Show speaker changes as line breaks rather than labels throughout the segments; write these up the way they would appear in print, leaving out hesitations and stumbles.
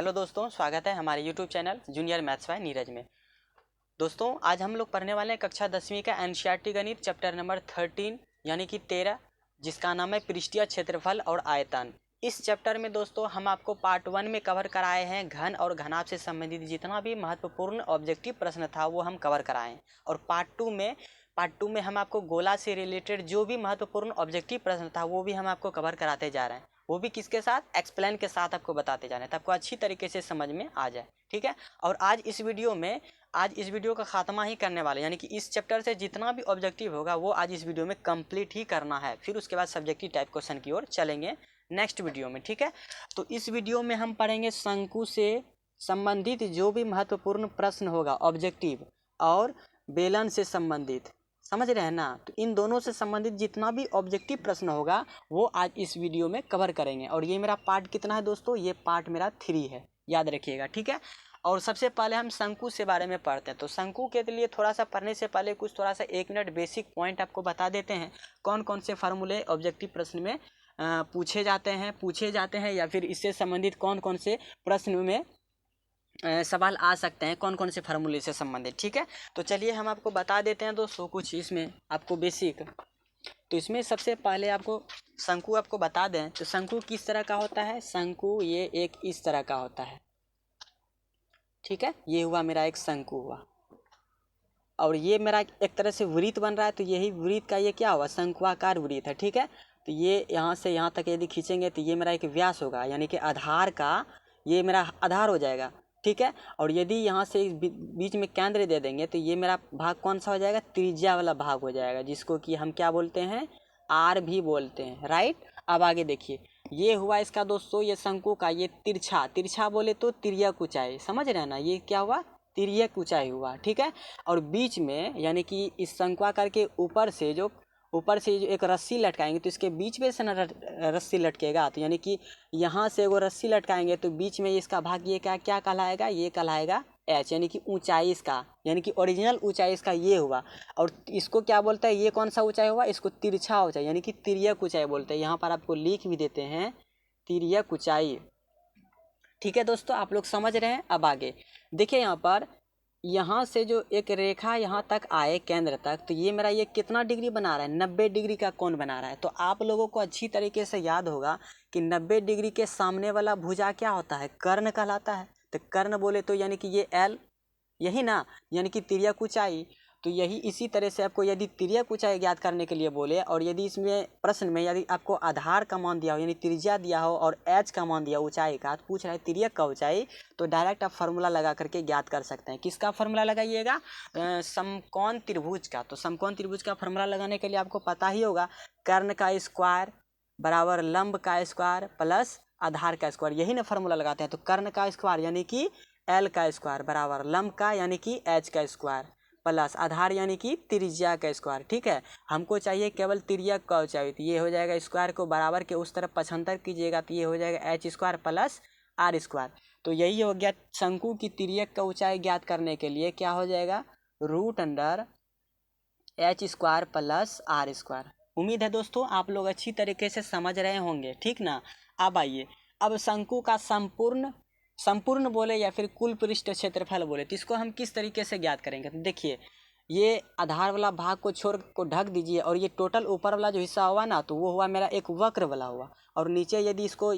Hello दोस्तों, स्वागत है हमारे YouTube channel junior maths by Neeraj में। दोस्तों आज हम लोग पढ़ने वाले हैं कक्षा 10वीं का एनसीईआरटी गणित चैप्टर नंबर 13 यानी कि 13, जिसका नाम है पृष्ठीय क्षेत्रफल और आयतन। इस चैप्टर में दोस्तों हम आपको पार्ट 1 में कवर कराए हैं घन और घनाभ से संबंधित जितना भी महत्वपूर्ण ऑब्जेक्टिव प्रश्न था वो हम कवर कराएं, और पार्ट टू में हम आपको गोला से रिलेटेड जो भी महत्वपूर्ण ऑब्जेक्टिव प्रश्न था वो भी हम आपको कवर कराते जा रहे हैं। वो भी किसके साथ, एक्सप्लेन के साथ आपको बताते जाने हैं, आपको अच्छी तरीके से समझ में आ जाए। ठीक है। और आज इस वीडियो का खात्मा ही करने वाले, यानी कि इस चैप्टर से जितना भी ऑब्जेक्टिव होगा वो आज इस वीडियो में कंप्लीट ही करना है। फिर उसके बाद सब्जेक्टिव टाइप क्वेश्चन की ओर चलेंगे नेक्स्ट वीडियो में। ठीक है। तो इस वीडियो में हम पढ़ेंगे शंकु से संबंधित जो भी महत्वपूर्ण प्रश्न होगा ऑब्जेक्टिव, और बेलन से संबंधित, समझ रहे हैं ना। तो इन दोनों से संबंधित जितना भी ऑब्जेक्टिव प्रश्न होगा वो आज इस वीडियो में कवर करेंगे। और ये मेरा पार्ट कितना है दोस्तों, ये पार्ट मेरा 3 है, याद रखिएगा। ठीक है। और सबसे पहले हम शंकु से बारे में पढ़ते हैं। तो शंकु के लिए थोड़ा सा पढ़ने से पहले कुछ थोड़ा सा 1 मिनट बेसिक पॉइंट आपको बता देते हैं, कौन कौन से फार्मूले ऑब्जेक्टिव प्रश्न में पूछे जाते हैं या फिर इससे संबंधित कौन कौन से प्रश्न में सवाल आ सकते हैं, कौन कौन से फार्मूले से संबंधित। ठीक है। तो चलिए हम आपको बता देते हैं दोस्तों कुछ इसमें आपको बेसिक। तो इसमें सबसे पहले आपको शंकु आपको बता दें तो शंकु किस तरह का होता है। शंकु ये एक इस तरह का होता है। ठीक है। ये हुआ मेरा एक शंकु हुआ, और ये मेरा एक तरह से वृत्त बन रहा है, तो यही वृत्त का ये क्या हुआ, शंकुआकार वृत्त है। ठीक है। तो ये यहाँ से यहाँ तक यदि खींचेंगे तो ये मेरा एक व्यास होगा, यानी कि आधार का ये मेरा आधार हो जाएगा। ठीक है। और यदि यहाँ से बीच में केंद्र दे देंगे तो ये मेरा भाग कौन सा हो जाएगा, त्रिज्या वाला भाग हो जाएगा, जिसको कि हम क्या बोलते हैं, आर भी बोलते हैं। राइट। अब आगे देखिए, ये हुआ इसका दोस्तों ये शंकु का ये तिरछा बोले तो तिर्यक ऊंचाई, समझ रहे हैं ना, ये क्या हुआ, तिर्यक ऊंचाई हुआ। ठीक है। और बीच में यानी कि इस शंक्वाकार के ऊपर से जो एक रस्सी लटकाएंगे तो इसके बीच में से ना रस्सी लटकेगा, तो यानी कि यहाँ से वो रस्सी लटकाएंगे तो बीच में इसका भाग ये क्या कहलाएगा, ये कहलाएगा एच, यानी कि ऊंचाई इसका, यानी कि ओरिजिनल ऊंचाई इसका ये हुआ। और इसको क्या बोलता है, ये कौन सा ऊंचाई हुआ, इसको तिरछा ऊंचाई यानी कि तिर्यक ऊंचाई बोलते हैं। यहाँ पर आपको लिख भी देते हैं तिर्यक ऊंचाई। ठीक है दोस्तों, आप लोग समझ रहे हैं। अब आगे देखिए, यहाँ पर यहाँ से जो एक रेखा यहाँ तक आए केंद्र तक, तो ये मेरा ये कितना डिग्री बना रहा है, 90 डिग्री का कोण बना रहा है। तो आप लोगों को अच्छी तरीके से याद होगा कि 90 डिग्री के सामने वाला भुजा क्या होता है, कर्ण कहलाता है। तो कर्ण बोले तो यानी कि ये एल, यही ना, यानी कि तिर्यक ऊंचाई। तो यही इसी तरह से आपको यदि तिर्यक ऊंचाई ज्ञात करने के लिए बोले, और यदि इसमें प्रश्न में यदि आपको आधार का मान दिया हो, यानी त्रिज्या दिया हो और एच का मान दिया ऊंचाई का, तो पूछ रहा है तिर्यक का ऊंचाई, तो डायरेक्ट आप फार्मूला लगा करके ज्ञात कर सकते हैं। किसका फार्मूला लगाइएगा, समकोण त्रिभुज का। तो समकोण त्रिभुज का फार्मूला लगाने के लिए आपको पता ही होगा, कर्ण का स्क्वायर बराबर लंब का स्क्वायर प्लस आधार का स्क्वायर, यही ना फार्मूला लगाते हैं। तो कर्ण का स्क्वायर यानी कि एल का स्क्वायर बराबर लंब का यानी कि एच का स्क्वायर प्लस आधार यानी कि त्रिज्या का स्क्वायर। ठीक है। हमको चाहिए केवल तिर्यक का ऊंचाई, तो ये हो जाएगा स्क्वायर को बराबर के उस तरफ 75 कीजिएगा तो ये हो जाएगा H square plus R square. तो यही हो गया शंकु की तिर्यक का ऊंचाई ज्ञात करने के लिए क्या हो जाएगा, √under H square plus R square. उम्मीद है दोस्तों आप लोग अच्छी तरीके से समझ रहे होंगे। ठीक ना। अब आइए, अब शंकु का संपूर्ण बोले या फिर कुल पृष्ठ क्षेत्रफल बोले तो इसको हम किस तरीके से ज्ञात करेंगे। तो देखिए, ये आधार वाला भाग को छोड़ को ढक दीजिए, और ये टोटल ऊपर वाला जो हिस्सा हुआ ना, तो वो हुआ मेरा एक वक्र वाला हुआ। और नीचे यदि इसको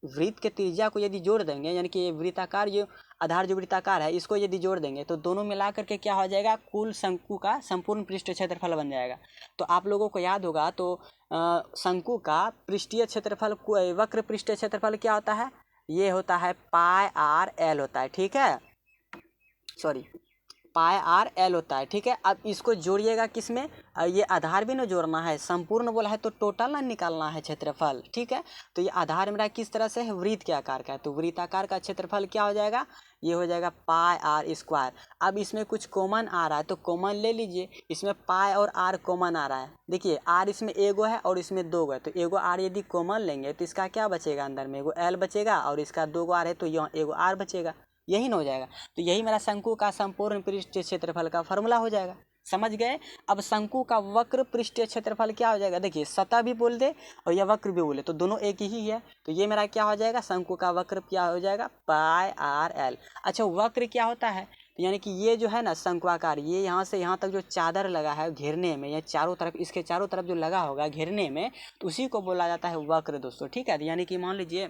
वृत्त के त्रिज्या को यदि जोड़ देंगे, यानी कि ये वृत्ताकार जो आधार जो वृत्ताकार है इसको यदि जोड़ देंगे तो दोनों मिला करके क्या हो जाएगा, कुल शंकु का संपूर्ण पृष्ठ क्षेत्रफल बन जाएगा। तो आप लोगों को याद होगा, तो शंकु का पृष्ठीय क्षेत्रफल वक्र पृष्ठीय क्षेत्रफल क्या होता है, ये होता है पाई आर एल होता है। ठीक है, सॉरी, पाई आर एल होता है। ठीक है। अब इसको जोड़िएगा किस में, ये आधार भी ना जोड़ना है, संपूर्ण बोला है तो टोटल ना निकालना है क्षेत्रफल। ठीक है। तो ये आधार मेरा किस तरह से है, वृत्त के आकार का है, तो वृत्ताकार का क्षेत्रफल क्या हो जाएगा, ये हो जाएगा पाई आर स्क्वायर। अब इसमें कुछ कॉमन आ रहा है तो कॉमन ले लीजिए, इसमें पाई और आर कॉमन आ रहा है। देखिए, आर इसमें एगो है और इसमें दो है, तो एगो आर यदि कॉमन लेंगे तो इसका क्या बचेगा, अंदर में एगो एल बचेगा, और इसका 2 आर है तो यहाँ एगो आर बचेगा, यही ना हो जाएगा। तो यही मेरा शंकु का संपूर्ण पृष्ठ क्षेत्रफल का फार्मूला हो जाएगा। समझ गए। अब शंकु का वक्र पृष्ठीय क्षेत्रफल क्या हो जाएगा, देखिए सतह भी बोल दे और यह वक्र भी बोले तो दोनों एक ही है। तो ये मेरा क्या हो जाएगा, शंकु का वक्र क्या हो जाएगा, पाई आर एल। अच्छा वक्र क्या होता है, तो यानी कि ये जो है ना शंक्वाकार, ये यहाँ से यहाँ तक जो चादर लगा है घेरने में, या चारों तरफ इसके चारों तरफ जो लगा होगा घेरने में, तो उसी को बोला जाता है वक्र दोस्तों। ठीक है, यानी कि मान लीजिए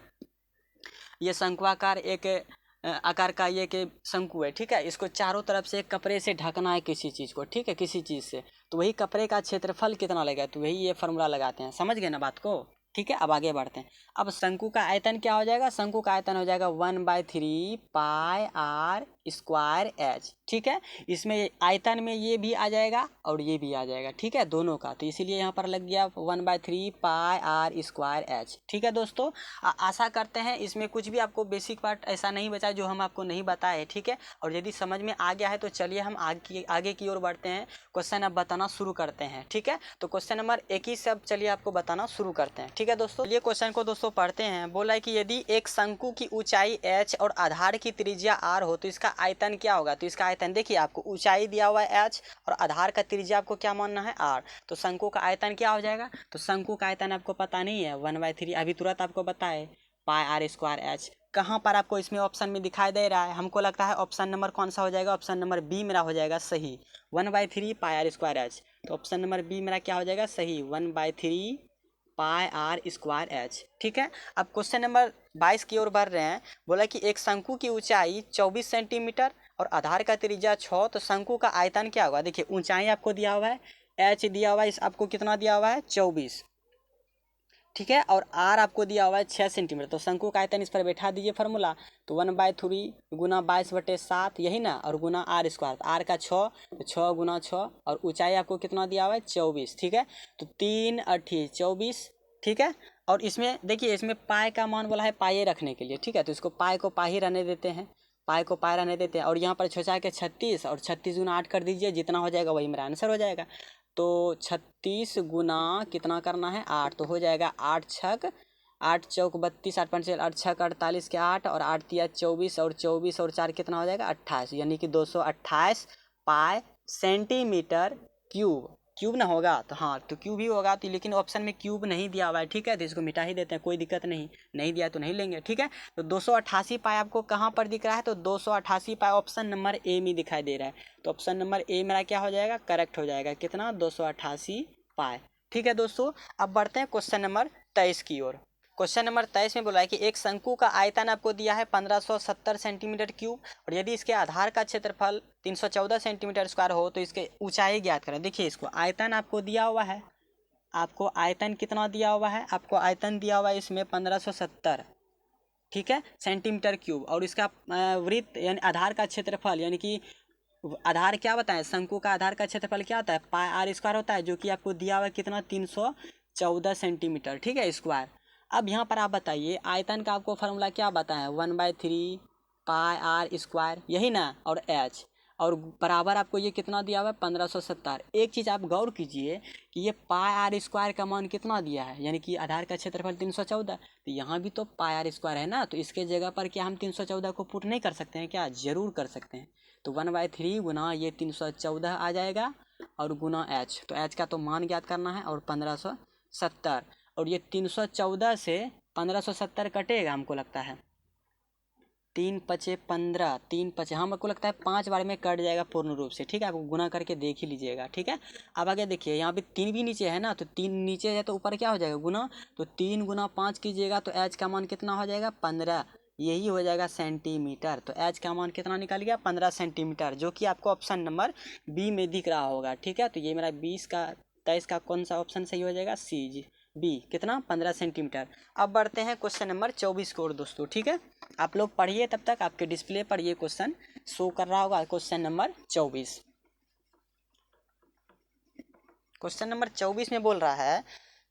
ये शंक्वाकार एक आकार का ये कि शंकु है, ठीक है, इसको चारों तरफ से कपड़े से ढकना है किसी चीज़ को, ठीक है, किसी चीज़ से, तो वही कपड़े का क्षेत्रफल कितना लगेगा, तो वही ये फार्मूला लगाते हैं। समझ गए ना बात को। ठीक है, अब आगे बढ़ते हैं। अब शंकु का आयतन क्या हो जाएगा, शंकु का आयतन हो जाएगा 1/3 पाई आर स्क्वायर एच। ठीक है, इसमें आयतन में ये भी आ जाएगा और ये भी आ जाएगा, ठीक है, दोनों का, तो इसीलिए यहाँ पर लग गया 1/3 पाई आर स्क्वायर एच। ठीक है दोस्तों, आशा करते हैं इसमें कुछ भी आपको बेसिक पार्ट ऐसा नहीं बचा जो हम आपको नहीं बताए। ठीक है, और यदि समझ में आ गया है तो चलिए हम आगे की ओर बढ़ते हैं, क्वेश्चन अब बताना शुरू करते हैं। ठीक है, तो क्वेश्चन नंबर 21 से अब चलिए आपको बताना शुरू करते हैं। ठीक है दोस्तों, ये क्वेश्चन को दोस्तों पढ़ते हैं। बोला है कि यदि एक शंकु की ऊंचाई h और आधार की त्रिज्या r हो तो इसका आयतन क्या होगा। तो इसका आयतन देखिए, आपको ऊंचाई दिया हुआ है h और आधार का त्रिज्या आपको क्या मानना है, r, तो शंकु का आयतन क्या हो जाएगा। तो शंकु का आयतन आपको पता नहीं है, 1/3 अभी तुरंत आपको बताए, पाई आर स्क्वायर एच। कहाँ पर आपको इसमें ऑप्शन में दिखाई दे रहा है, हमको लगता है ऑप्शन नंबर कौन सा हो जाएगा, ऑप्शन नंबर बी मेरा हो जाएगा सही, 1/3 पाई आर स्क्वायर एच। तो ऑप्शन नंबर बी मेरा क्या हो जाएगा सही, 1/3 पाई आर स्क्वायर एच। ठीक है, अब क्वेश्चन नंबर 22 की ओर बढ़ रहे हैं। बोला कि एक शंकु की ऊंचाई 24 सेंटीमीटर और आधार का त्रिज्या 6, तो शंकु का आयतन क्या होगा। देखिए ऊंचाई आपको दिया हुआ है, एच दिया हुआ है, इस आपको कितना दिया हुआ है 24, ठीक है, और आर आपको दिया हुआ है 6 सेंटीमीटर। तो शंकु का आयतन इस पर बैठा दीजिए फार्मूला, तो 1/3 गुना 22/7 यही ना, और गुना आर स्क्वायर, आर का 6, तो 6 गुना 6, और ऊंचाई आपको कितना दिया हुआ है 24। ठीक है, तो 3 8 24। ठीक है, और इसमें देखिए इसमें पाई का मान बोला है पाई रखने के लिए, ठीक है, तो इसको पाई को पाई ही रहने देते हैं, पाई को पाई रहने देते हैं, और यहाँ पर 6 के 36 और 36 गुना 8 कर दीजिए, जितना हो जाएगा वही मेरा आंसर हो जाएगा। तो 36 गुना कितना करना है 8, तो हो जाएगा 8 छक 8 चौक 32, 8 5 8 छक 48 के 8, और 8 तिया 24, और 24 और 4 कितना हो जाएगा 28, यानी कि 228 पाई सेंटीमीटर क्यूब। क्यूब ना होगा तो हाँ, तो क्यूब ही होगा, तो लेकिन ऑप्शन में क्यूब नहीं दिया हुआ है। ठीक है, तो इसको मिटा ही देते हैं, कोई दिक्कत नहीं, नहीं दिया तो नहीं लेंगे। ठीक है, तो 288 पाई आपको कहाँ पर दिख रहा है, तो 288 पाई ऑप्शन नंबर ए में दिखाई दे रहा है, तो ऑप्शन नंबर ए मेरा क्या हो जाएगा, करेक्ट हो जाएगा, कितना 288 पाई। ठीक है दोस्तों, अब बढ़ते हैं क्वेश्चन नंबर 23 की ओर। क्वेश्चन नंबर 23 में बोला है कि एक शंकु का आयतन आपको दिया है 1570 सेंटीमीटर क्यूब, और यदि इसके आधार का क्षेत्रफल 314 सेंटीमीटर स्क्वायर हो तो इसके ऊंचाई ज्ञात करें। देखिए इसको आयतन आपको दिया हुआ है, आपको आयतन कितना दिया हुआ है, आपको आयतन दिया हुआ है इसमें 1570, ठीक है, सेंटीमीटर क्यूब, और इसका वृत्त यानी आधार का क्षेत्रफल, यानी कि आधार क्या बताएं, शंकु का आधार का क्षेत्रफल क्या होता है, पाई आर स्क्वायर होता है, जो कि आपको दिया हुआ है कितना 314 सेंटीमीटर, ठीक है, स्क्वायर। अब यहाँ पर आप बताइए आयतन का आपको फार्मूला क्या बताएं, 1/3 पाई आर स्क्वायर यही ना, और एच, और बराबर आपको ये कितना दिया हुआ है 1570। एक चीज़ आप गौर कीजिए कि ये पाई आर स्क्वायर का मान कितना दिया है, यानी कि आधार का क्षेत्रफल 314, तो यहाँ भी तो पाई आर स्क्वायर है ना, तो इसके जगह पर क्या हम 314 को पुट नहीं कर सकते हैं क्या, जरूर कर सकते हैं। तो 1/3 गुना ये 314 आ जाएगा, और गुना एच, तो एच का तो मान ज्ञात करना है, और 1570, और ये 314 से 1570 कटेगा, हमको लगता है 3 पचे 15, 3 पचे, हाँ हमको लगता है 5 बार में कट जाएगा पूर्ण रूप से। ठीक है, आपको गुना करके देख ही लीजिएगा। ठीक है, अब आगे देखिए यहाँ पे 3 भी नीचे है ना, तो 3 नीचे है तो ऊपर क्या हो जाएगा गुना, तो 3 गुना 5 कीजिएगा तो एच का मान कितना हो जाएगा 15, यही हो जाएगा सेंटीमीटर। तो एच का मान कितना निकाल गया 15 सेंटीमीटर, जो कि आपको ऑप्शन नंबर बी में दिख रहा होगा। ठीक है, तो ये मेरा 23 का कौन सा ऑप्शन सही हो जाएगा, सी जी बी, कितना 15 सेंटीमीटर। अब बढ़ते हैं क्वेश्चन नंबर 24 को दोस्तों। ठीक है, आप लोग पढ़िए, तब तक आपके डिस्प्ले पर ये क्वेश्चन शो कर रहा होगा, क्वेश्चन नंबर 24। क्वेश्चन नंबर 24 में बोल रहा है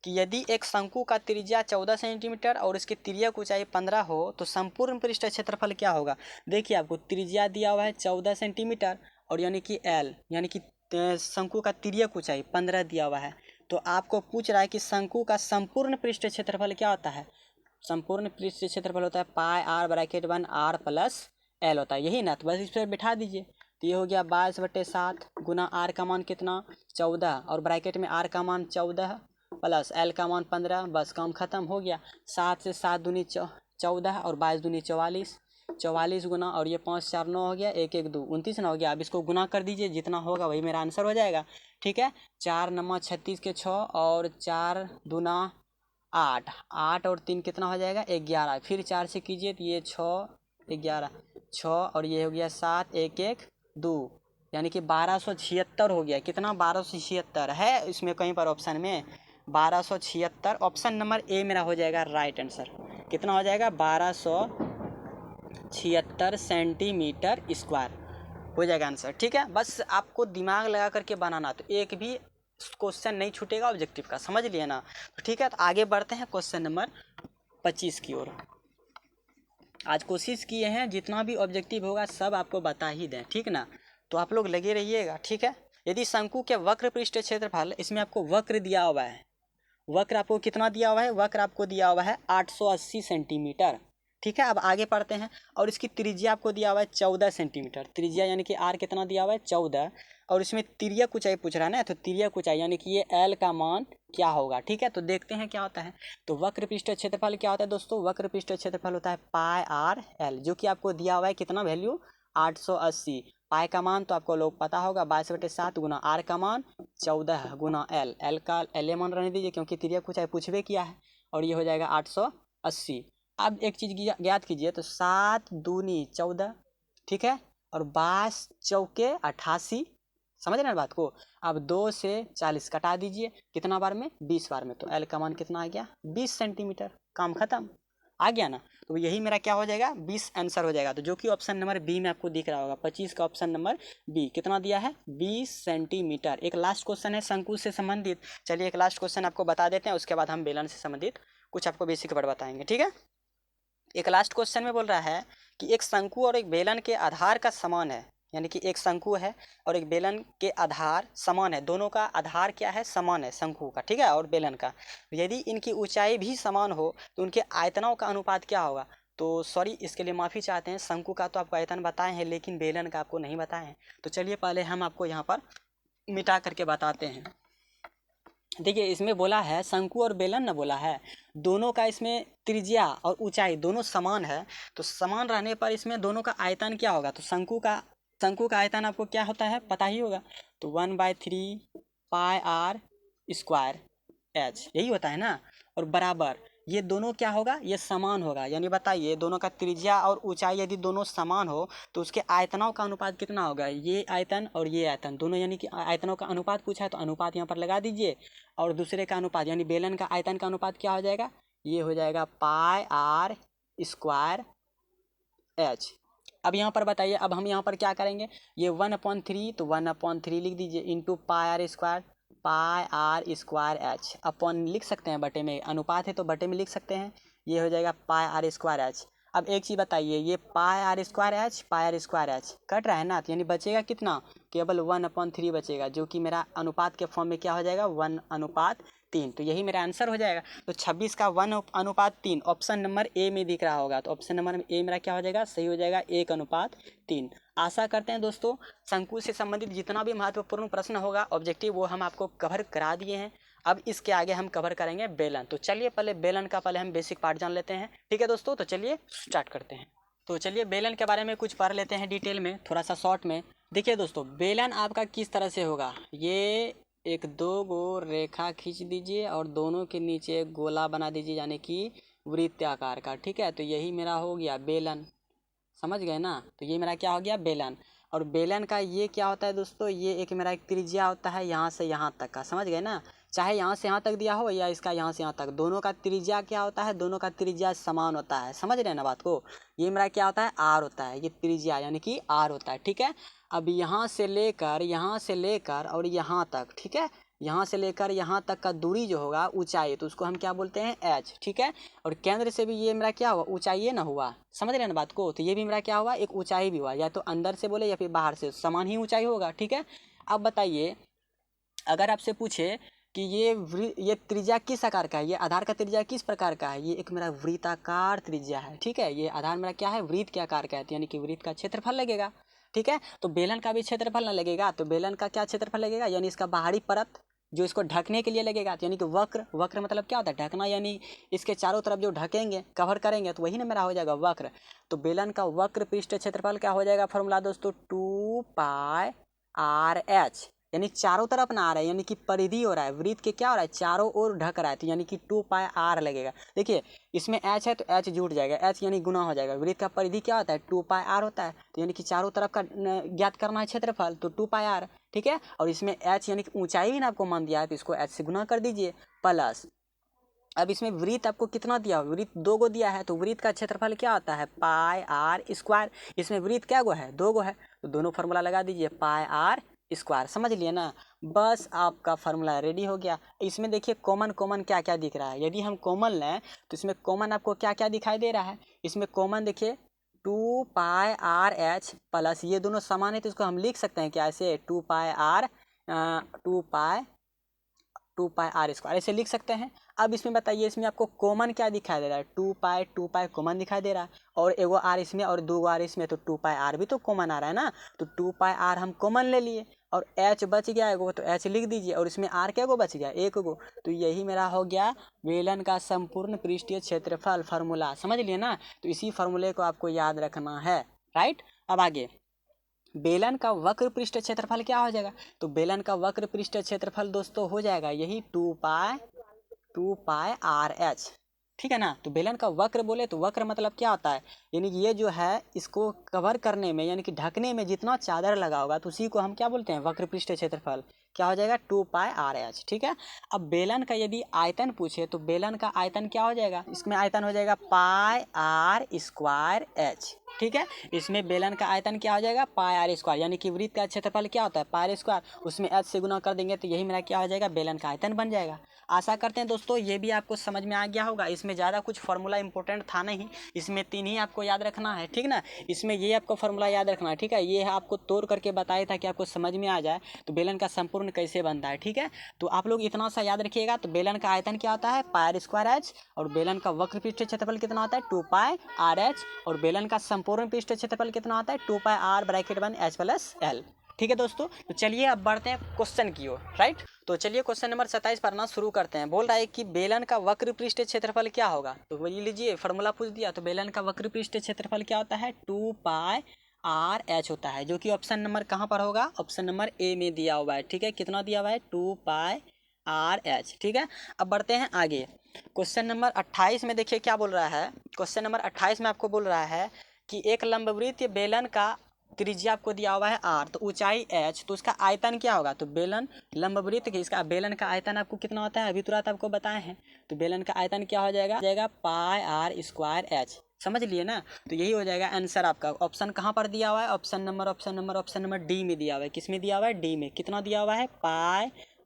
कि यदि एक शंकु का त्रिज्या 14 सेंटीमीटर और इसकी तिर्यक ऊंचाई 15 हो तो संपूर्ण पृष्ठ क्षेत्रफल क्या होगा। देखिए आपको त्रिज्या दिया हुआ है 14 सेंटीमीटर, और यानी कि एल यानी कि शंकु का तिर्यक ऊंचाई 15 दिया हुआ है, तो आपको पूछ रहा है कि शंकु का संपूर्ण पृष्ठ क्षेत्रफल क्या होता है। संपूर्ण पृष्ठ क्षेत्रफल होता है pi R bracket 1 R plus L होता है, यही ना, तो बस इस पर बिठा दीजिए। तो ये हो गया 22/7 गुना आर का मान कितना 14 और ब्रैकेट में आर का मान 14 प्लस एल का मान 15। बस काम खत्म हो गया। 7 से 7 दूनी 14 और 22 दूनी 44, 44 गुना और ये 5 4 9 हो गया, 1 1 2 29 ना हो गया। अब इसको गुना कर दीजिए, जितना होगा वही मेरा आंसर हो जाएगा। ठीक है, 4 9 36 के 6 और 4 दूना 8, 8 और 3 कितना हो जाएगा 11। फिर 4 से कीजिए तो ये 6 11 6 और ये हो गया 7 1 1 2, यानी कि 1276 हो गया। कितना 1276 है इसमें कहीं पर ऑप्शन में 1276। ऑप्शन नंबर ए मेरा हो जाएगा राइट आंसर। कितना हो जाएगा 1276 सेंटीमीटर स्क्वायर हो जाएगा आंसर। ठीक है, बस आपको दिमाग लगा करके बनाना, तो एक भी क्वेश्चन नहीं छूटेगा ऑब्जेक्टिव का, समझ लिए ना। तो ठीक है, तो आगे बढ़ते हैं क्वेश्चन नंबर 25 की ओर। आज कोशिश किए हैं जितना भी ऑब्जेक्टिव होगा सब आपको बता ही दें, ठीक ना। तो आप लोग लगे रहिएगा। ठीक है, यदि शंकु के वक्र पृष्ठ क्षेत्रफल, इसमें आपको वक्र दिया हुआ है, वक्र आपको कितना दिया हुआ है, वक्र आपको दिया हुआ है 880 सेंटीमीटर। ठीक है, अब आगे पढ़ते हैं। और इसकी त्रिज्या आपको दिया हुआ है 14 सेंटीमीटर। त्रिज्या यानी कि आर कितना दिया हुआ है 14, और इसमें तिर्यक ऊंचाई पूछ रहा है ना, तो तिर्यक ऊंचाई यानी कि ये एल का मान क्या होगा। ठीक है, तो देखते हैं क्या होता है। तो वक्र पृष्ठ क्षेत्रफल क्या होता है दोस्तों, वक्र पृष्ठ क्षेत्रफल होता है पाई आर एल, जो कि आपको दिया हुआ है कितना वैल्यू 880। पाई का मान तो आपको लोग पता होगा 22/7 गुना आर का मान 14 गुना एल, एल का एल मान रहने दीजिए क्योंकि तिर्यक ऊंचाई पूछबे किया है, और ये हो जाएगा 880। अब एक चीज़ ज्ञात कीजिए, तो 7 दूनी 14, ठीक है, और 22 चौके 88, समझ रहे हैं बात को। अब 2 से 40 कटा दीजिए, कितना बार में 20 बार में, तो एल का मान कितना आ गया 20 सेंटीमीटर। काम खत्म, आ गया ना। तो यही मेरा क्या हो जाएगा 20 आंसर हो जाएगा। तो जो कि ऑप्शन नंबर बी में आपको दिख रहा होगा, 25 का ऑप्शन नंबर बी कितना दिया है 20 सेंटीमीटर। एक लास्ट क्वेश्चन है शंकु से संबंधित, चलिए एक लास्ट क्वेश्चन आपको बता देते हैं, उसके बाद हम बेलन से संबंधित कुछ आपको बेसिक वर्ड बताएंगे। ठीक है, एक लास्ट क्वेश्चन में बोल रहा है कि एक शंकु और एक बेलन के आधार का समान है, यानी कि एक शंकु है और एक बेलन के आधार समान है, दोनों का आधार क्या है समान है शंकु का, ठीक है, और बेलन का। यदि इनकी ऊंचाई भी समान हो तो उनके आयतनों का अनुपात क्या होगा। तो सॉरी, इसके लिए माफ़ी चाहते हैं, शंकु का तो आपको आयतन बताए हैं लेकिन बेलन का आपको नहीं बताए हैं। तो चलिए पहले हम आपको यहाँ पर मिटा करके बताते हैं। देखिए इसमें बोला है शंकु और बेलन ना बोला है, दोनों का इसमें त्रिज्या और ऊंचाई दोनों समान है, तो समान रहने पर इसमें दोनों का आयतन क्या होगा। तो शंकु का आयतन आपको क्या होता है पता ही होगा, तो 1/3 पाई आर स्क्वायर एच, यही होता है ना। और बराबर ये दोनों क्या होगा, ये समान होगा, यानी बताइए दोनों का त्रिज्या और ऊंचाई यदि दोनों समान हो तो उसके आयतनों का अनुपात कितना होगा, ये आयतन और ये आयतन दोनों, यानी कि आयतनों का अनुपात पूछा है तो अनुपात यहाँ पर लगा दीजिए। और दूसरे का अनुपात यानी बेलन का आयतन का अनुपात क्या हो जाएगा, ये हो जाएगा पाई आर स्क्वायर एच। अब यहाँ पर बताइए, अब हम यहाँ पर क्या करेंगे, ये 1/3 तो 1/3 लिख दीजिए into pi R square H, upon लिख सकते हैं बटे में, अनुपात है तो बटे में लिख सकते हैं, ये हो जाएगा पाई आर स्क्वायर एच। अब एक चीज़ बताइए, ये पाई आर स्क्वायर एच कट रहा है ना, तो यानी बचेगा कितना, केवल 1/3 बचेगा, जो कि मेरा अनुपात के फॉर्म में क्या हो जाएगा 1/3। तो यही मेरा आंसर हो जाएगा। तो 26 का 1/3 ऑप्शन नंबर ए में दिख रहा होगा, तो ऑप्शन नंबर ए मेरा क्या हो जाएगा सही हो जाएगा 1/3। आशा करते हैं दोस्तों शंकु से संबंधित जितना भी महत्वपूर्ण प्रश्न होगा ऑब्जेक्टिव वो हम आपको कवर करा दिए हैं। अब इसके आगे हम कवर करेंगे बेलन। तो चलिए पहले बेलन का पहले हम बेसिक पार्ट जान लेते हैं। ठीक है दोस्तों, तो चलिए स्टार्ट करते हैं। तो चलिए बेलन के बारे में कुछ पढ़ लेते हैं डिटेल में, थोड़ा सा शॉर्ट में। देखिए दोस्तों बेलन आपका किस तरह से होगा, ये एक 2 गो रेखा खींच दीजिए और दोनों के नीचे एक गोला बना दीजिए, यानी कि वृत्त आकार का। ठीक है, तो यही मेरा हो गया बेलन, समझ गए ना। तो ये मेरा क्या हो गया बेलन। और बेलन का ये क्या होता है दोस्तों, ये एक मेरा एक त्रिज्या होता है यहाँ से यहाँ तक का, समझ गए ना। चाहे यहाँ से यहाँ तक दिया हो या इसका यहाँ से यहाँ तक, दोनों का त्रिज्या क्या होता है, दोनों का त्रिज्या समान होता है, समझ रहे हैं ना बात को। ये मेरा क्या होता है आर होता है, ये त्रिज्या यानी कि आर होता है। ठीक है, अब यहाँ से लेकर और यहाँ तक, ठीक है, यहाँ से लेकर यहाँ तक का दूरी जो होगा ऊंचाई, तो उसको हम क्या बोलते हैं एच। ठीक है, और केंद्र से भी ये मेरा क्या हुआ ऊंचाई ना हुआ, समझ रहे हैं ना बात को। तो ये भी मेरा क्या हुआ एक ऊंचाई भी हुआ, या तो अंदर से बोले या फिर बाहर से, समान ही ऊंचाई होगा। ठीक है, अब बताइए अगर आपसे पूछे कि ये त्रिज्या किस आकार का है, ये आधार का त्रिज्या किस प्रकार का है, ये एक मेरा वृत्ताकार त्रिज्या है। ठीक है, ये आधार मेरा क्या है वृत्त के आकार का है, यानी कि वृत्त का क्षेत्रफल लगेगा। ठीक है। तो बेलन का भी क्षेत्रफल ना लगेगा, तो बेलन का क्या क्षेत्रफल लगेगा, यानी इसका बाहरी परत जो इसको ढकने के लिए लगेगा, यानी कि वक्र, वक्र मतलब क्या होता है, ढकना, यानी इसके चारों तरफ जो ढकेंगे, कवर करेंगे, तो वही ना मेरा हो जाएगा वक्र। तो बेलन का वक्र पृष्ठ क्षेत्रफल क्या हो जाएगा फॉर्मूला दोस्तों, 2πr/h, यानी चारों तरफ ना आ रहा है, यानी कि परिधि हो रहा है, वृत्त के क्या हो रहा है, चारों ओर ढक रहा है, तो यानी कि 2πr लगेगा। देखिए इसमें h है तो h जुड़ जाएगा, h यानी गुना हो जाएगा, वृत्त का परिधि क्या होता है, 2πr होता है, तो यानी कि चारों तरफ का ज्ञात करना है क्षेत्रफल, तो 2πr, ठीक है। और इसमें h यानी कि ऊंचाई भी ना आपको मान दिया है, तो इसको h से गुना कर दीजिए, प्लस अब इसमें वृत्त आपको कितना दिया, वृत्त 2 गो दिया है, तो वृत्त का क्षेत्रफल क्या होता है, πr²। इसमें वृत्त क्या गो है, 2 गो है, तो दोनों फार्मूला लगा दीजिए, πr², समझ लिए ना, बस आपका फार्मूला रेडी हो गया। इसमें देखिए कॉमन कॉमन क्या क्या दिख रहा है, यदि हम कॉमन लें तो इसमें कॉमन आपको क्या क्या दिखाई दे रहा है, इसमें कॉमन देखिए 2πrh प्लस ये दोनों समान है, तो इसको हम लिख सकते हैं क्या ऐसे, 2πr² ऐसे लिख सकते हैं। अब इसमें बताइए, इसमें आपको कॉमन क्या दिखाई दे रहा है, 2π कॉमन दिखाई दे रहा है, और एगो आर इसमें और 2 आर इसमें, तो 2πr भी तो कॉमन आ रहा है ना, तो 2πr हम कॉमन ले लिए, और h बच गया एगो, तो h लिख दीजिए, और इसमें r क्या गो बच गया, 1 गो, तो यही मेरा हो गया बेलन का संपूर्ण पृष्ठीय क्षेत्रफल फार्मूला, समझ लिए ना। तो इसी फार्मूले को आपको याद रखना है, राइट। अब आगे बेलन का वक्र पृष्ठ क्षेत्रफल क्या हो जाएगा, तो बेलन का वक्र पृष्ठ क्षेत्रफल दोस्तों हो जाएगा यही 2πrh, ठीक है ना। तो बेलन का वक्र बोले तो वक्र मतलब क्या होता है, यानी कि ये जो है इसको कवर करने में, यानी कि ढकने में जितना चादर लगा होगा, तो उसी को हम क्या बोलते हैं, वक्र पृष्ठ क्षेत्रफल, क्या हो जाएगा 2πrh, ठीक है। अब बेलन का यदि आयतन पूछे तो बेलन का आयतन क्या हो जाएगा, इसमें आयतन हो जाएगा πr²h, ठीक है। इसमें बेलन का आयतन क्या हो जाएगा, πr², यानी कि वृत्त का क्षेत्रफल क्या होता है, πr², उसमें h से गुना कर देंगे, तो यही मेरा क्या हो जाएगा, बेलन का आयतन बन जाएगा। आशा करते हैं दोस्तों ये भी आपको समझ में आ गया होगा। इसमें ज़्यादा कुछ फार्मूला इंपॉर्टेंट था नहीं, इसमें 3 ही आपको याद रखना है, ठीक ना। इसमें ये आपको फार्मूला याद रखना है, ठीक है। ये आपको तोड़ करके बताया था कि आपको समझ में आ जाए तो बेलन का संपूर्ण कैसे बनता है, ठीक है। तो आप लोग इतना सा याद रखिएगा। तो बेलन का आयतन क्या होता है, πr²h, और बेलन का वक्र पृष्ठ क्षेत्रफल कितना होता है, 2πrh, और बेलन का संपूर्ण पृष्ठ क्षेत्रफल कितना होता है, 2πr/h+l, ठीक है दोस्तों। तो चलिए अब बढ़ते हैं क्वेश्चन की ओर, राइट। तो चलिए क्वेश्चन नंबर 27 पढ़ना शुरू करते हैं। बोल रहा है कि बेलन का वक्र पृष्ठ क्षेत्रफल क्या होगा, तो वही लीजिए फार्मूला पूछ दिया। तो बेलन का वक्र पृष्ठ क्षेत्रफल क्या होता है, 2πrh होता है, जो कि ऑप्शन नंबर कहाँ पर होगा, ऑप्शन नंबर ए में दिया हुआ है, ठीक है। कितना दिया हुआ है, 2πrh, ठीक है। अब बढ़ते हैं आगे। क्वेश्चन नंबर 28 में देखिए क्या बोल रहा है। क्वेश्चन नंबर 28 में आपको बोल रहा है कि एक लंबवृत्तीय बेलन का त्रिज्या आपको दिया हुआ है r, तो ऊंचाई h, तो उसका आयतन क्या होगा, तो बेलन लंबवृत्त के इसका बेलन का आयतन आपको कितना होता है, अभी तुरंत आपको बताए हैं। तो बेलन का आयतन क्या हो जाएगा πr²h, समझ लिए ना। तो यही हो जाएगा आंसर आपका। ऑप्शन कहाँ पर दिया हुआ है, ऑप्शन नंबर डी में दिया हुआ है। किस में दिया हुआ है, डी में। कितना दिया हुआ है,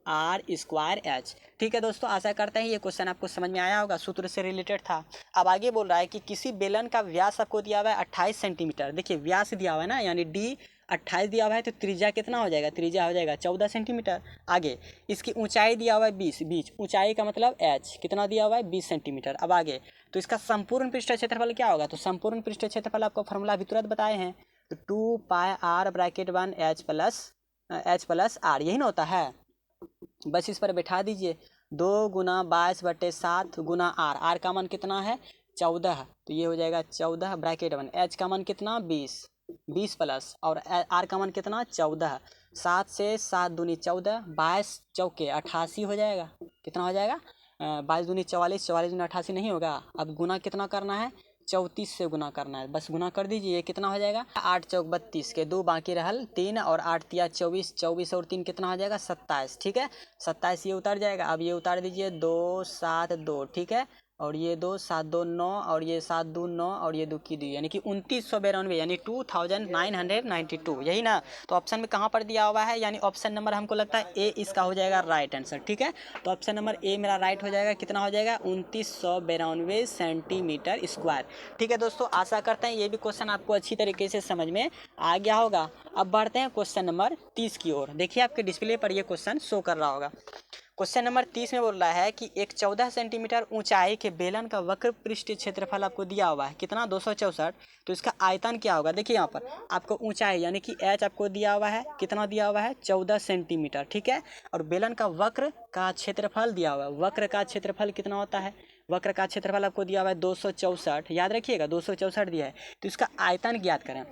πr²h, ठीक है दोस्तों। आशा करते हैं ये क्वेश्चन आपको समझ में आया होगा, सूत्र से रिलेटेड था। अब आगे बोल रहा है कि किसी बेलन का व्यास आपको दिया हुआ है 28 सेंटीमीटर। देखिए व्यास दिया हुआ है ना, यानी डी 28 दिया हुआ है, तो त्रिज्या कितना हो जाएगा, त्रिज्या हो जाएगा 14 सेंटीमीटर। आगे इसकी ऊंचाई दिया हुआ है 20, ऊंचाई का मतलब h कितना दिया हुआ है, 20 सेंटीमीटर। अब आगे तो इसका संपूर्ण पृष्ठ क्षेत्रफल क्या होगा, तो संपूर्ण पृष्ठ क्षेत्रफल आपको फॉर्मूला भी तुरंत बताए हैं, तो 2πr/h+r, यही ना होता है। बस इस पर बैठा दीजिए, 2 × 22/7 × r का मान कितना है, 14, तो ये हो जाएगा 14 h का मान कितना, 20 प्लस, और r का मान कितना, 14, 7 से 7 दूनी 14, 22 चौके 88 हो जाएगा। कितना हो जाएगा, 22 दूनी 44, 44 दूनी 88 नहीं होगा। अब गुना कितना करना है, 34 से गुना करना है, बस गुना कर दीजिए। कितना हो जाएगा, 8 चौक 32 के 2 बाकी रहल 3, और 8 तिया 24, 24 और 3 कितना हो जाएगा, 27, ठीक है। 27 ये उतर जाएगा। अब ये उतार दीजिए, 2 7 2, ठीक है, और ये 2 7 2 9, और ये 7 2 9, और ये 2 की 2, यानी कि 2992, यानी 2992, यही ना। तो ऑप्शन में कहाँ पर दिया हुआ है, यानी ऑप्शन नंबर हमको लगता है ए इसका हो जाएगा राइट आंसर, ठीक है। तो ऑप्शन नंबर ए मेरा राइट हो जाएगा। कितना हो जाएगा, 2992 सेंटीमीटर स्क्वायर, ठीक है दोस्तों। आशा करते हैं ये भी क्वेश्चन आपको अच्छी तरीके से समझ में आ गया होगा। अब बढ़ते हैं क्वेश्चन नंबर 30 की ओर। देखिए आपके डिस्प्ले पर ये क्वेश्चन शो कर रहा होगा। क्वेश्चन नंबर 30 में बोल रहा है कि एक 14 सेंटीमीटर ऊंचाई के बेलन का वक्र पृष्ठीय क्षेत्रफल आपको दिया हुआ है कितना 264। तो इसका आयतन क्या होगा, देखिए यहाँ पर आपको ऊंचाई यानी कि एच आपको दिया हुआ है, कितना दिया हुआ है 14 सेंटीमीटर, ठीक है। और बेलन का वक्र का क्षेत्रफल दिया हुआ है, वक्र का क्षेत्रफल कितना होता है, वक्र का क्षेत्रफल आपको दिया हुआ है 264, याद रखिएगा 264 दिया है। तो इसका आयतन ज्ञात करें।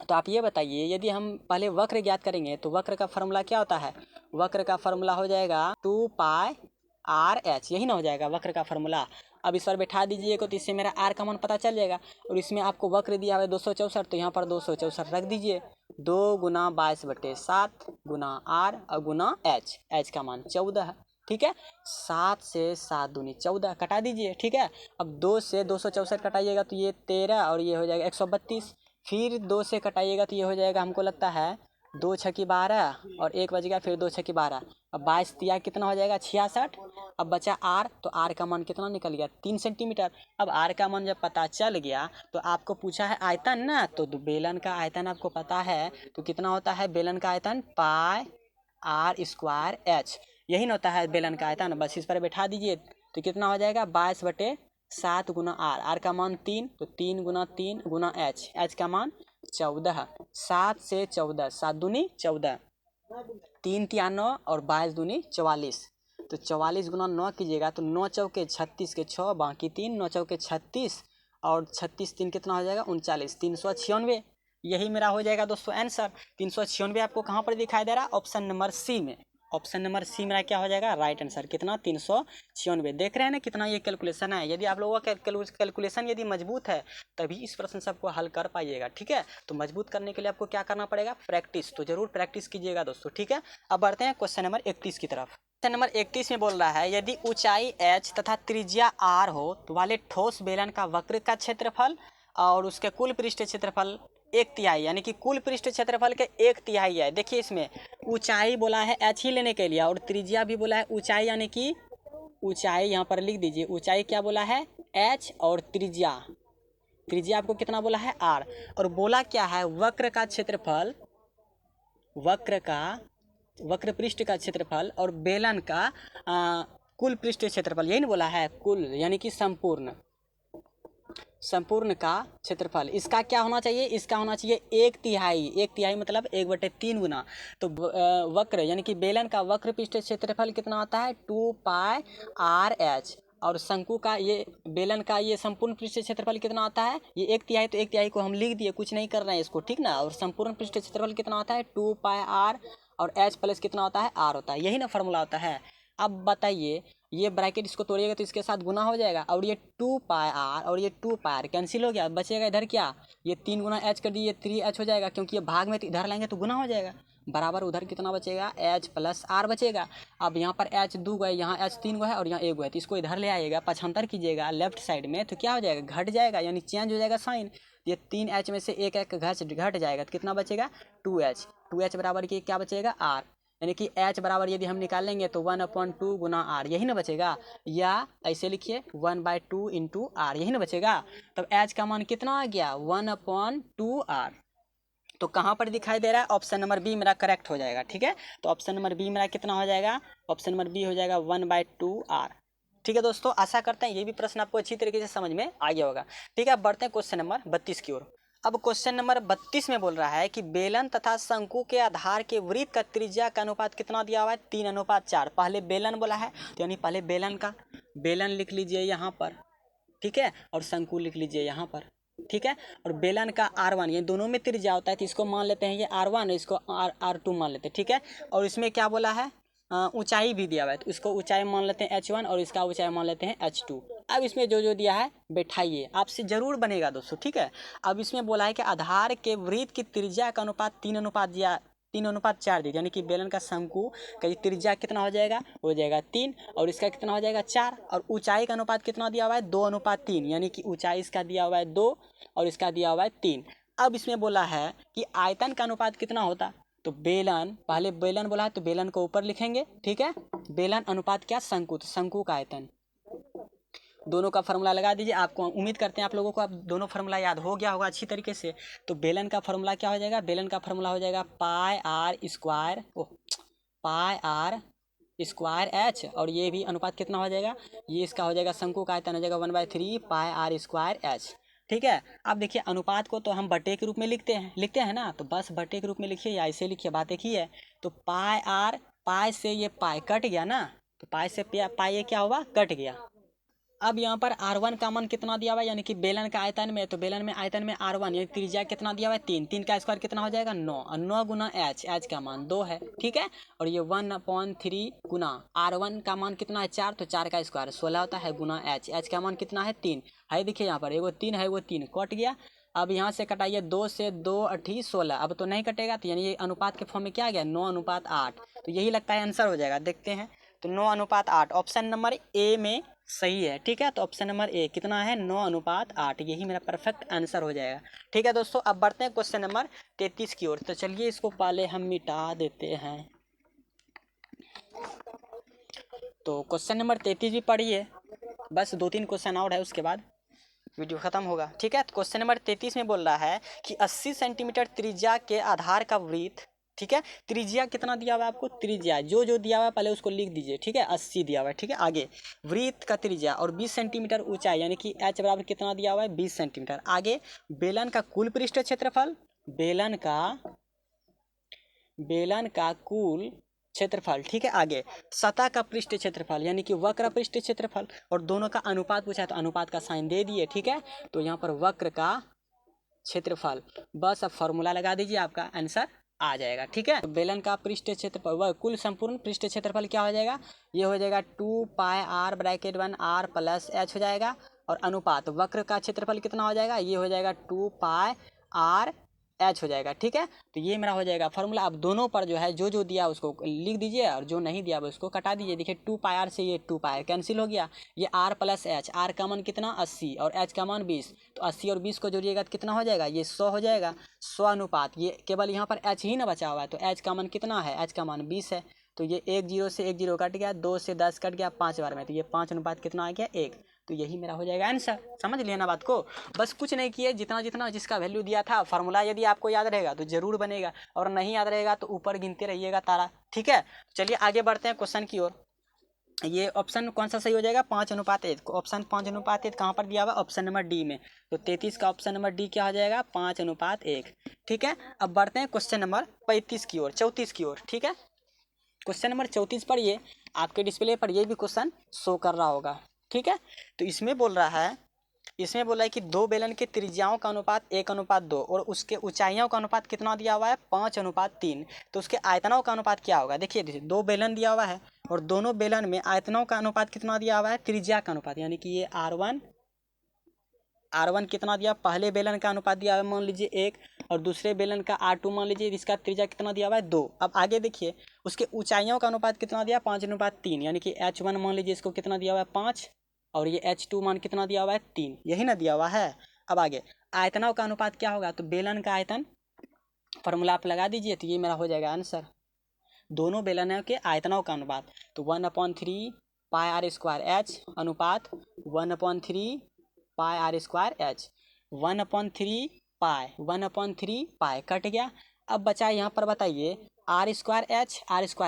तो आप ये बताइए, यदि हम पहले वक्र ज्ञात करेंगे तो वक्र का फॉर्मूला क्या होता है, वक्र का फॉर्मूला हो जाएगा 2πr/h, यही ना हो जाएगा वक्र का फॉर्मूला। अब इस पर बैठा दीजिएगा तो इससे मेरा r का मान पता चल जाएगा। और इसमें आपको वक्र दिया हुआ है 264, तो यहाँ पर 264 रख दीजिए। 2 × 22/7 गुना r और गुना h का मान 14 है, ठीक है। 7 से 7 दूनी 14 कटा दीजिए, ठीक है। अब 2 से 264 कटाइएगा तो ये 13 और ये हो जाएगा 132। फिर 2 से कटाइएगा तो ये हो जाएगा, हमको लगता है 2 × 6 = 12 और 1 बच गया, फिर 2 × 6 = 12। अब 22 तिया कितना हो जाएगा 66। अब बचा आर, तो आर का मान कितना निकल गया 3 सेंटीमीटर। अब आर का मान जब पता चल गया तो आपको पूछा है आयतन ना, तो बेलन का आयतन आपको पता है तो कितना होता है बेलन का आयतन πr²h, यही ना होता है बेलन का आयतन। बस इस पर बैठा दीजिए तो कितना हो जाएगा 22/7 गुना r का मान 3, तो 3 × 3 गुना h का मान 14। 7 से 14, 7 दूनी 14, 3 तिया 9 और 22 दूनी 44। तो 44 × 9 कीजिएगा तो 9 चौके 36 के 6 बाकी 3, 9 चौके 36 और 36 3 कितना हो जाएगा 39, 396। यही मेरा हो जाएगा दोस्तों आंसर। 396 आपको कहाँ पर दिखाई दे रहा है, ऑप्शन नंबर सी में। ऑप्शन नंबर सी मेरा क्या हो जाएगा राइट आंसर, कितना 396। देख रहे हैं ना कितना ये कैलकुलेशन है। यदि आप लोगों का कैलकुलेशन यदि मजबूत है तभी इस प्रश्न से आपको हल कर पाइएगा, ठीक है। तो मजबूत करने के लिए आपको क्या करना पड़ेगा, प्रैक्टिस, तो जरूर प्रैक्टिस कीजिएगा दोस्तों, ठीक है। अब बढ़ते हैं क्वेश्चन नंबर 31 की तरफ। क्वेश्चन नंबर 31 में बोल रहा है यदि ऊंचाई h तथा त्रिज्या r हो तो वाले ठोस बेलन का वक्र का क्षेत्रफल और उसके कुल पृष्ठ क्षेत्रफल 1/3 यानी कि कुल पृष्ठ क्षेत्रफल के 1/3 है। देखिए इसमें ऊंचाई बोला है h ही लेने के लिए और त्रिज्या भी बोला है ऊंचाई, यानी कि ऊंचाई यहाँ पर लिख दीजिए, ऊंचाई क्या बोला है h और त्रिज्या आपको कितना बोला है r। और बोला क्या है वक्र का क्षेत्रफल, वक्र पृष्ठ का क्षेत्रफल और बेलन का कुल पृष्ठ क्षेत्रफल, यही ना बोला है कुल यानी कि संपूर्ण का क्षेत्रफल। इसका क्या होना चाहिए, इसका होना चाहिए 1/3, 1/3 मतलब 1/3 गुना। तो वक्र यानी कि बेलन का वक्र पृष्ठ क्षेत्रफल कितना होता है 2πr/h और शंकु का ये बेलन का ये संपूर्ण पृष्ठ क्षेत्रफल कितना होता है, ये 1/3, तो 1/3 को हम लिख दिए, कुछ नहीं कर रहे हैं इसको, ठीक ना। और संपूर्ण पृष्ठ क्षेत्रफल कितना होता है 2πr और h प्लस कितना होता है r होता है, यही ना फॉर्मूला होता है। अब बताइए ये ब्रैकेट इसको तोड़िएगा तो इसके साथ गुना हो जाएगा और ये 2πr और ये 2πr कैंसिल हो गया, बचेगा इधर क्या, ये 3 × h कर दिए 3h हो जाएगा, क्योंकि ये भाग में इधर लाएंगे तो गुना हो जाएगा, बराबर उधर कितना बचेगा h + r बचेगा। अब यहाँ पर h 2 गए, यहाँ h 3 गो है और यहाँ 1 गो है, तो इसको इधर ले आइएगा 75 कीजिएगा लेफ्ट साइड में, तो क्या हो जाएगा घट जाएगा, यानी चेंज हो जाएगा साइन। ये 3h में से एक घट जाएगा तो कितना बचेगा 2h बराबर की क्या बचेगा r, यानी कि h बराबर यदि हम निकाल लेंगे तो 1/2 गुना r, यही ना बचेगा। या ऐसे लिखिए 1/2 × r, यही ना बचेगा। तब h का मान कितना आ गया 1/2r। तो कहाँ पर दिखाई दे रहा है, ऑप्शन नंबर बी मेरा करेक्ट हो जाएगा, ठीक है। तो ऑप्शन नंबर बी मेरा कितना हो जाएगा, ऑप्शन नंबर बी हो जाएगा 1/2r, ठीक है दोस्तों। आशा करते हैं ये भी प्रश्न आपको अच्छी तरीके से समझ में आ गया होगा, ठीक है। अब बढ़ते हैं क्वेश्चन नंबर 32 की ओर। अब क्वेश्चन नंबर 32 में बोल रहा है कि बेलन तथा शंकु के आधार के वृत्त का त्रिज्या का अनुपात कितना दिया हुआ है 3:4। पहले बेलन बोला है तो यानी पहले बेलन लिख लीजिए यहाँ पर, ठीक है, और शंकु लिख लीजिए यहाँ पर, ठीक है। और बेलन का r1, ये दोनों में त्रिज्या होता है तो इसको मान लेते हैं ये r1, इसको r2 मान लेते हैं, ठीक है। और इसमें क्या बोला है ऊंचाई भी दिया हुआ है तो इसको ऊंचाई मान लेते हैं h1 और इसका ऊंचाई मान लेते हैं h2। अब इसमें जो दिया है बैठाइए, आपसे जरूर बनेगा दोस्तों, ठीक है। अब इसमें बोला है कि आधार के वृत्त की त्रिज्या का अनुपात 3:4 दी, यानी कि बेलन का शंकु का त्रिज्या कितना हो जाएगा 3 और इसका कितना हो जाएगा 4 और ऊंचाई का अनुपात कितना दिया हुआ है 2:3, यानी कि ऊंचाई इसका दिया हुआ है 2 और इसका दिया हुआ है 3। अब इसमें बोला है कि आयतन का अनुपात कितना होता, तो पहले बेलन बोला है तो बेलन को ऊपर लिखेंगे, ठीक है। बेलन अनुपात क्या शंकु, तो शंकु का आयतन, दोनों का फार्मूला लगा दीजिए। आपको उम्मीद करते हैं आप लोगों को अब दोनों फार्मूला याद हो गया होगा अच्छी तरीके से। तो बेलन का फार्मूला क्या हो जाएगा, बेलन का फार्मूला हो जाएगा πr² स्क्वायर एच, और ये भी अनुपात कितना हो जाएगा, ये इसका हो जाएगा शंकु का आयतन हो जाएगा 1/3 पाई आर स्क्वायर एच। ठीक है, अब देखिए अनुपात को तो हम बटे के रूप में लिखते हैं ना, तो बस बटे के रूप में लिखिए या ऐसे लिखिए, बात एक ही है। तो पाई आर, पाई से ये पाई कट गया ना, तो पाई से पाई ये क्या हुआ, कट गया। अब यहाँ पर R1 का मान कितना दिया हुआ है, यानी कि बेलन का आयतन में, तो बेलन में आयतन में R1 यानी त्रिज्या कितना दिया हुआ है 3, 3 का स्क्वायर कितना हो जाएगा 9, और 9 गुना एच का मान 2 है। ठीक है, और ये 1/3 गुना R1 का मान कितना है 4, तो 4 का स्क्वायर 16 होता है, गुना एच का मान कितना है 3 है। देखिए यहाँ पर एगो 3 है, वो 3 कट गया। अब यहाँ से कटाइए 2 से 2 8 16, अब तो नहीं कटेगा, तो यानी ये अनुपात के फॉर्म में क्या आ गया 9:8, तो यही लगता है आंसर हो जाएगा। देखते हैं, तो 9:8 ऑप्शन नंबर ए में सही है। ठीक है, तो ऑप्शन नंबर ए कितना है 9:8, यही मेरा परफेक्ट आंसर हो जाएगा। ठीक है दोस्तों, अब बढ़ते हैं क्वेश्चन नंबर 33 की ओर। तो चलिए इसको पहले हम मिटा देते हैं। तो क्वेश्चन नंबर 33 भी पढ़िए, बस 2-3 क्वेश्चन और है, उसके बाद वीडियो खत्म होगा। ठीक है, तो क्वेश्चन नंबर 33 में बोल रहा है कि 80 सेंटीमीटर त्रिज्या के आधार का वृत्त, ठीक है, त्रिज्या कितना दिया हुआ है आपको, त्रिज्या जो दिया हुआ है पहले उसको लिख दीजिए। ठीक है, 80 दिया हुआ है। ठीक है, आगे वृत्त का त्रिज्या और 20 सेंटीमीटर ऊंचाई, यानी कि h बराबर कितना दिया हुआ है 20 सेंटीमीटर। आगे बेलन का कुल पृष्ठ क्षेत्रफल, बेलन का कुल क्षेत्रफल। ठीक है, आगे सतह का पृष्ठ क्षेत्रफल, यानी कि वक्र पृष्ठ क्षेत्रफल, और दोनों का अनुपात पूछा है तो अनुपात का साइन दे दिए। ठीक है, तो यहाँ पर वक्र का क्षेत्रफल, बस अब फॉर्मूला लगा दीजिए, आपका आंसर आ जाएगा। ठीक है, तो बेलन का पृष्ठ क्षेत्रफल व कुल संपूर्ण पृष्ठ क्षेत्रफल क्या हो जाएगा, ये हो जाएगा 2 pi R bracket 1 R plus H हो जाएगा, और अनुपात वक्र का क्षेत्रफल कितना हो जाएगा, ये हो जाएगा 2 पाई आर एच हो जाएगा। ठीक है, तो ये मेरा हो जाएगा फॉर्मूला। अब दोनों पर जो है जो दिया उसको लिख दीजिए, और जो नहीं दिया उसको कटा दीजिए। देखिए 2 पाई आर से ये 2 पाई कैंसिल हो गया, ये आर प्लस एच, आर का मान कितना 80 और एच का मान 20, तो 80 और 20 को जोड़िएगा तो कितना हो जाएगा, ये 100 हो जाएगा। 100 अनुपात, ये केवल यहाँ पर एच ही ना बचा हुआ है, तो एच का मान कितना है, एच का मान 20 है, तो ये 1 0 से 1 0 कट गया, 2 से 10 कट गया 5 बार में, तो ये 5 अनुपात कितना आ गया 1, तो यही मेरा हो जाएगा आंसर। समझ लिया ना बात को, बस कुछ नहीं किए, जितना जिसका वैल्यू दिया था, फार्मूला यदि आपको याद रहेगा तो जरूर बनेगा, और नहीं याद रहेगा तो ऊपर गिनते रहिएगा तारा। ठीक है, चलिए आगे बढ़ते हैं क्वेश्चन की ओर। ये ऑप्शन कौन सा सही हो जाएगा 5:1, ऑप्शन 5:1 कहाँ पर दिया हुआ, ऑप्शन नंबर डी में, तो 33 का ऑप्शन नंबर डी क्या हो जाएगा 5:1। ठीक है, अब बढ़ते हैं क्वेश्चन नंबर 34 की ओर, 34 की ओर। ठीक है, क्वेश्चन नंबर 34 पर ये आपके डिस्प्ले पर ये भी क्वेश्चन शो कर रहा होगा। ठीक है, तो इसमें बोल रहा है कि दो बेलन के त्रिज्याओं का अनुपात 1:2, और उसके ऊंचाइयों का अनुपात कितना दिया हुआ है 5:3, तो उसके आयतनों का अनुपात क्या होगा। देखिए दो बेलन दिया हुआ है, और दोनों बेलन में आयतनों का अनुपात कितना दिया हुआ है, त्रिज्या का अनुपात, यानी कि ये R1 कितना दिया, पहले बेलन का अनुपात दिया हुआ है मान लीजिए 1, और दूसरे बेलन का R2 मान लीजिए, इसका त्रिज्या कितना दिया हुआ है 2। अब आगे देखिए उसके ऊंचाइयों का अनुपात कितना दिया 5:3, यानी कि H1 मान लीजिए इसको कितना दिया हुआ है 5, और ये H2 मान कितना दिया हुआ है 3, यही ना दिया हुआ है। अब आगे आयतनों का अनुपात क्या होगा, तो बेलन का आयतन फॉर्मूला आप लगा दीजिए, तो ये मेरा हो जाएगा आंसर, दोनों बेलनों के आयतनों का अनुपात, तो 1/3 पाई आर स्क्वायर एच अनुपात 1/3 pi R square H, 1/3 pi कट गया। अब बचा यहाँ पर बताइए आर स्क्वायर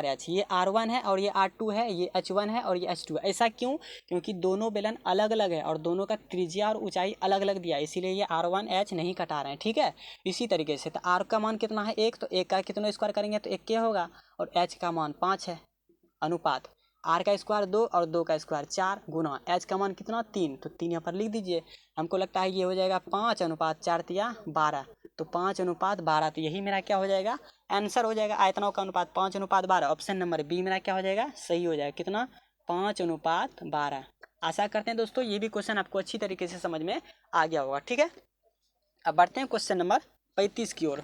एच, ये R1 है और ये R2 है, ये H1 है और ये H2 है। ऐसा क्यों, क्योंकि दोनों बेलन अलग अलग है और दोनों का त्रिज्या और ऊंचाई अलग अलग दिया है, इसीलिए ये R1 H नहीं कटा रहे हैं। ठीक है, इसी तरीके से तो R का मान कितना है 1, तो 1 का कितना स्क्वायर करेंगे तो 1 के होगा, और H का मान 5 है, अनुपात R का स्क्वायर 2 और 2 का स्क्वायर 4, गुना H का मान कितना 3, तो 3 यहाँ पर लिख दीजिए। हमको लगता है ये हो जाएगा 5:4 या 12, तो 5:12, तो यही मेरा क्या हो जाएगा आंसर हो जाएगा। आयतनों का अनुपात 5:12, ऑप्शन नंबर बी मेरा क्या हो जाएगा सही हो जाएगा, कितना 5:12। आशा करते हैं दोस्तों ये भी क्वेश्चन आपको अच्छी तरीके से समझ में आ गया होगा। ठीक है, अब बढ़ते हैं क्वेश्चन नंबर 35 की ओर,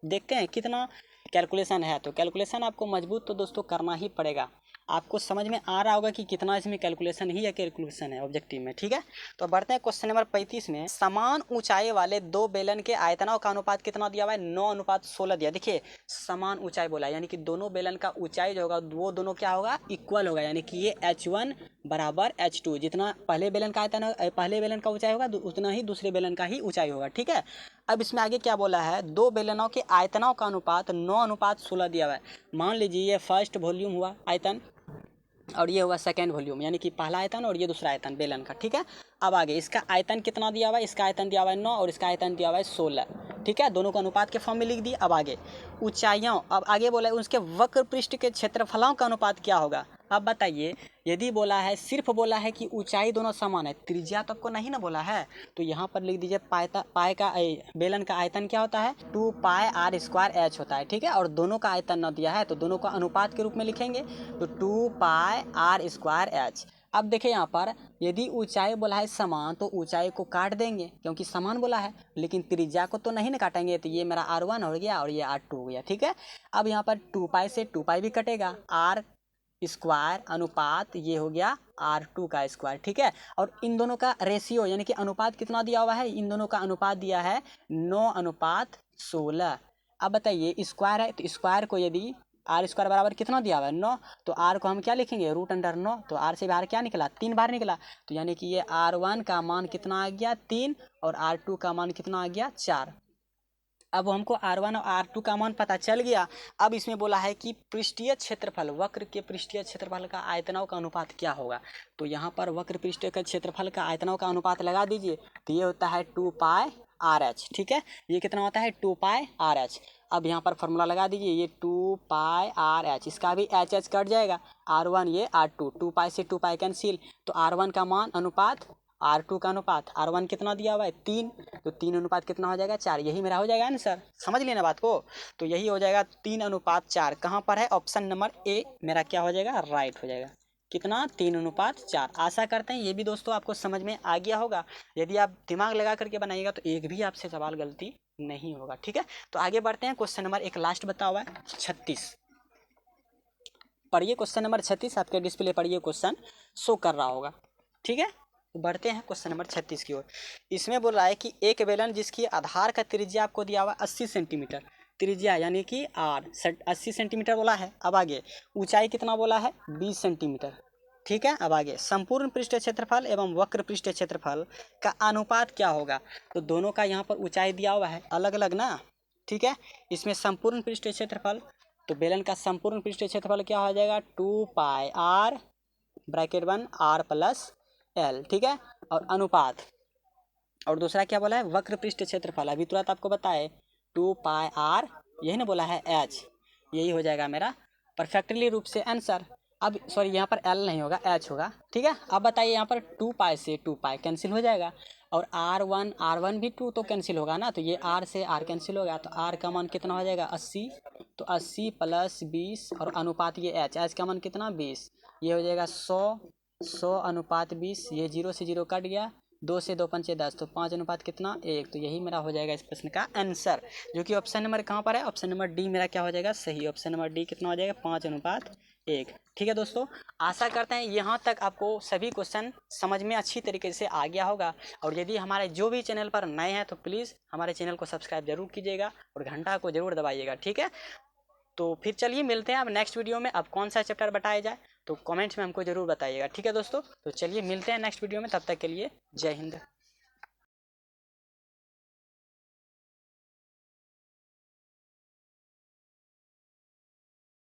देखते हैं कितना कैलकुलेशन है। तो कैलकुलेशन आपको मजबूत तो दोस्तों करना ही पड़ेगा, आपको समझ में आ रहा होगा कि कितना इसमें कैलकुलेशन ही है, कैलकुलेशन है ऑब्जेक्टिव में। ठीक है, तो बढ़ते हैं क्वेश्चन नंबर 35 में। समान ऊंचाई वाले दो बेलन के आयतनों का अनुपात कितना दिया हुआ है 9:16 दिया। देखिए समान ऊंचाई बोला, यानी कि दोनों बेलन का ऊंचाई जो होगा वो दोनों क्या होगा इक्वल होगा, यानी कि ये H1 बराबर H2, जितना पहले बेलन का आयतन पहले बेलन का ऊंचाई होगा उतना ही दूसरे बेलन का ही ऊंचाई होगा। ठीक है, अब इसमें आगे क्या बोला है, दो बेलनों के आयतनों का अनुपात 9:16 दिया हुआ है। मान लीजिए ये फर्स्ट वॉल्यूम हुआ आयतन और ये हुआ सेकेंड वॉल्यूम, यानी कि पहला आयतन और ये दूसरा आयतन बेलन का, ठीक है। अब आगे इसका आयतन कितना दिया हुआ है, इसका आयतन दिया हुआ है 9 और इसका आयतन दिया हुआ है 16, ठीक है। दोनों को अनुपात के फॉर्म में लिख दिए। अब आगे ऊंचाइयों, अब आगे बोला है उसके वक्र पृष्ठ के क्षेत्रफलों का अनुपात क्या होगा। अब बताइए, यदि बोला है, सिर्फ बोला है कि ऊंचाई दोनों समान है, त्रिज्या तो आपको नहीं ना बोला है, तो यहाँ पर लिख दीजिए बेलन का आयतन क्या होता है, 2πr² होता है, ठीक है। और दोनों का आयतन न दिया है तो दोनों का अनुपात के रूप में लिखेंगे, तो 2πr²। अब देखिए यहाँ पर यदि ऊंचाई बोला है समान तो ऊंचाई को काट देंगे क्योंकि समान बोला है, लेकिन त्रिज्या को तो नहीं ना काटेंगे, तो ये मेरा r1 हो गया और ये r2 हो गया, ठीक है। अब यहाँ पर 2π से 2π भी कटेगा, r² अनुपात ये हो गया r2 का स्क्वायर, ठीक है। और इन दोनों का रेशियो यानी कि अनुपात कितना दिया हुआ है, इन दोनों का अनुपात दिया है 9:16। अब बताइए स्क्वायर है तो स्क्वायर को यदि r² बराबर कितना दिया हुआ है 9, तो r को हम क्या लिखेंगे √9, तो r से बाहर क्या निकला 3 बाहर निकला, तो यानी कि ये r1 का मान कितना आ गया 3 और r2 का मान कितना आ गया 4। अब हमको r1 और r2 का मान पता चल गया। अब इसमें बोला है कि पृष्ठीय क्षेत्रफल, वक्र के पृष्ठीय क्षेत्रफल का आयतनों का अनुपात क्या होगा। तो यहाँ पर वक्र पृष्ठ के क्षेत्रफल का आयतनों का अनुपात लगा दीजिए, तो ये होता है 2πrh, ठीक है। ये कितना होता है 2πrh। अब यहाँ पर फॉर्मूला लगा दीजिए, ये 2πrh, इसका भी एच कट जाएगा, r1 ये r2, 2π से 2π कैंसिल, तो r1 का मान अनुपात r2 का अनुपात, r1 कितना दिया हुआ है 3, तो 3 अनुपात कितना हो जाएगा 4, यही मेरा हो जाएगा आंसर। समझ लेना बात को, तो यही हो जाएगा 3:4। कहाँ पर है, ऑप्शन नंबर ए मेरा क्या हो जाएगा, राइट हो जाएगा। कितना 3:4। आशा करते हैं ये भी दोस्तों आपको समझ में आ गया होगा। यदि आप दिमाग लगा करके बनाइएगा तो एक भी आपसे सवाल गलती नहीं होगा, ठीक है। तो आगे बढ़ते हैं, क्वेश्चन नंबर एक लास्ट बता हुआ है 36। पढ़िए क्वेश्चन नंबर 36, आपके डिस्प्ले पर ये क्वेश्चन शो कर रहा होगा, ठीक है। तो बढ़ते हैं क्वेश्चन नंबर 36 की ओर। इसमें बोल रहा है कि एक बेलन जिसकी आधार का त्रिज्या आपको दिया हुआ 80 सेंटीमीटर, त्रिज्या यानी कि r 80 सेंटीमीटर बोला है। अब आगे ऊंचाई कितना बोला है 20 सेंटीमीटर, ठीक है। अब आगे संपूर्ण पृष्ठीय क्षेत्रफल एवं वक्र पृष्ठीय क्षेत्रफल का अनुपात क्या होगा। तो दोनों का यहाँ पर ऊंचाई दिया हुआ है अलग अलग ना, ठीक है। इसमें संपूर्ण पृष्ठीय क्षेत्रफल, तो बेलन का संपूर्ण पृष्ठीय क्षेत्रफल क्या हो जाएगा 2πr (r + l), ठीक है। और अनुपात, और दूसरा क्या बोला है वक्र पृष्ठ क्षेत्रफल, अभी तुरंत आपको बताए 2πr, यही ना बोला है h, यही हो जाएगा मेरा परफेक्टली रूप से आंसर। अब सॉरी यहाँ पर l नहीं होगा h होगा, ठीक है। अब बताइए यहाँ पर 2π से 2π कैंसिल हो जाएगा और r1 भी 2 तो कैंसिल होगा ना, तो ये r से r कैंसिल हो गया, तो r का मान कितना हो जाएगा 80, तो 80 + 20 और अनुपात ये h का मान कितना 20, ये हो जाएगा 100/20, ये 0 से 0 कट गया, 2 से 2 पंचे 10, तो 5 अनुपात कितना 1, तो यही मेरा हो जाएगा इस प्रश्न का आंसर, जो कि ऑप्शन नंबर कहाँ पर है, ऑप्शन नंबर डी मेरा क्या हो जाएगा सही, ऑप्शन नंबर डी कितना हो जाएगा 5:1, ठीक है दोस्तों। आशा करते हैं यहाँ तक आपको सभी क्वेश्चन समझ में अच्छी तरीके से आ गया होगा। और यदि हमारे जो भी चैनल पर नए हैं तो प्लीज़ हमारे चैनल को सब्सक्राइब जरूर कीजिएगा और घंटा को जरूर दबाइएगा, ठीक है। तो फिर चलिए मिलते हैं अब नेक्स्ट वीडियो में। अब कौन सा चैप्टर बताया जाए तो कमेंट्स में हमको ज़रूर बताइएगा, ठीक है दोस्तों। तो चलिए मिलते हैं नेक्स्ट वीडियो में, तब तक के लिए जय हिंद।